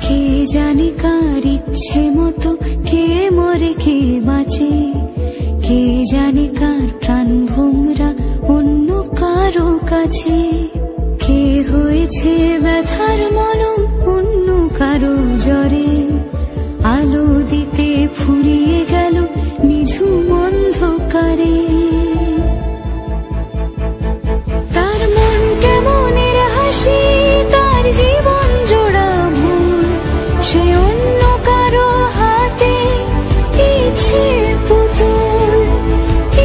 কে জানে কার ইচ্ছে মতো কে মরে কে বাঁচে, কে জানে কার প্রাণ ভোমরা অন্য কারো কাছে, কে হয়েছে ব্যথার মলম অন্য কারো জ্বরে, আলো দিতে ফুরিয়ে গেল নিঝুম অন্ধকারে। তার মন কেমনের হাসি, তার জীবন জোড়া ভুল, সে অন্য কারো হাতে ইচ্ছে পুতুল,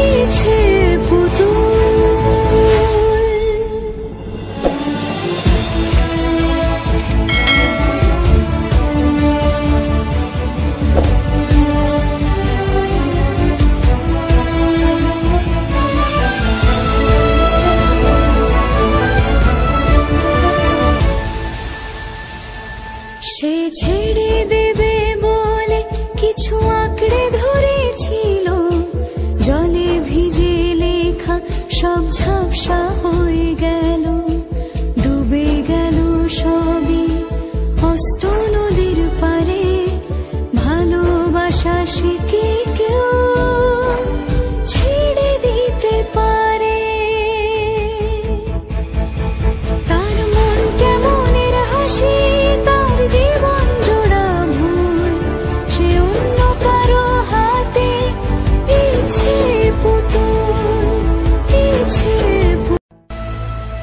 ইচ্ছে পুতুল। সে ছেড়ে দেবে বলে কিছু আঁকড়ে ধরেছিল, জলে ভিজে লেখা সব ঝাপসা হয়ে গেল, ডুবে গেল সবই হস্ত নদীর পারে। ভালোবাসা সে কি কেউ ছেড়ে দিতে পারে? তার মন কেমনের হাসি, তার জীবন জোড়া ভুল, সে অন্য কারো হাতে ইচ্ছে পুতুল, ইচ্ছে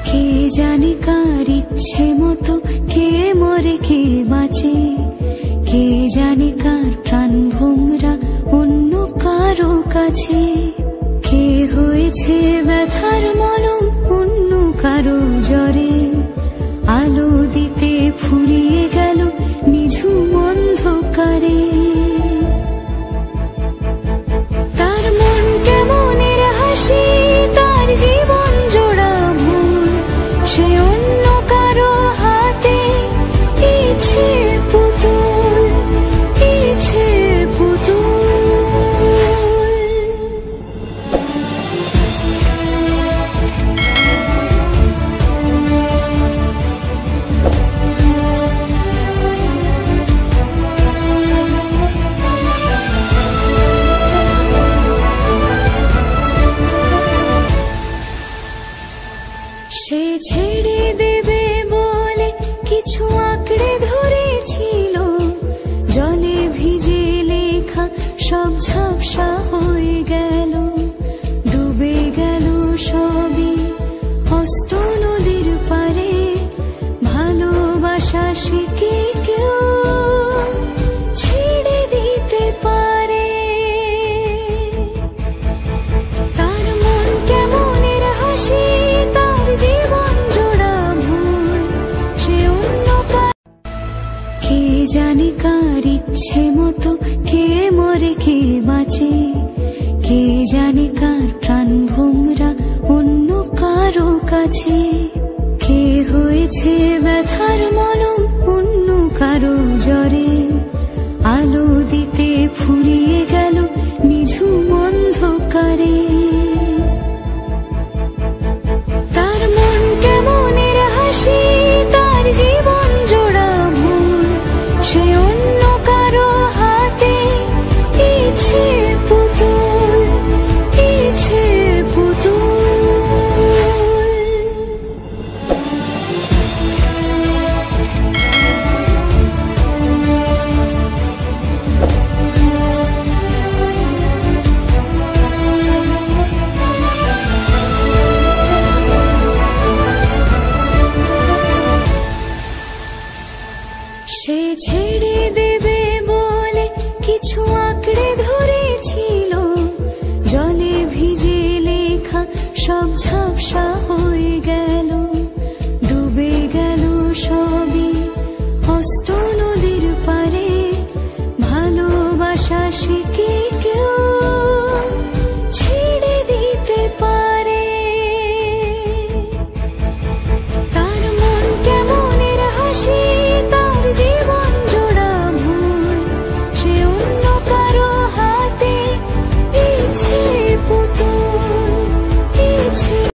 কে জানে কার ইচ্ছে মতো কে মরে কে বাঁচে, কে জানে কার প্রাণ ভোমরা অন্য কারো কাছে, কে হয়েছে ব্যথার মলম অন্য কারো জ্বরে, আলো দিতে ফুরিয়ে গেল নিঝুম অন্ধকারে। তার মন কেমনের হাসি, তার জীবন জোড়া ভুল, সে অন্য কারো হাতে ইচ্ছে পুতুল, ইচ্ছে পুতুল। সে ছেড়ে দেবে বলে কিছু আঁকড়ে ধরেছিল, জলে ভিজে লেখা সব ঝাপসা হয়ে গেল, ডুবে গেল সবই হস্ত নদীর পারে। ভালোবাসা সে কি কেউ ছেড়ে দিতে পারে? তার মন কেমনের হাসি, তার জীবন জোড়া ভুল, সে অন্য কে জানে কার ইচ্ছে মতো কে মরে কে বাঁচে, কে জানে কার প্রাণ ভোমরা অন্য কারো কাছে, কে হয়েছে ব্যথার মলম অন্য কারো জ্বরে, আলো দিতে ফুরিয়ে গেল নিঝুম অন্ধকারে। তার মন কেমনের হাসি, তার জীবন জোড়া ভুল, সে অন্য কারো হাতে ইচ্ছে পুতুল, ইচ্ছে পুতুল। সে ছেড়ে দেবে বলে কিছু আঁকড়ে ধরেছিল, জলে ভিজে লেখা সব ঝাপসা হয়ে গেল, ডুবে গেল সবই হস্ত নদীর পারে। ভালোবাসা সে কি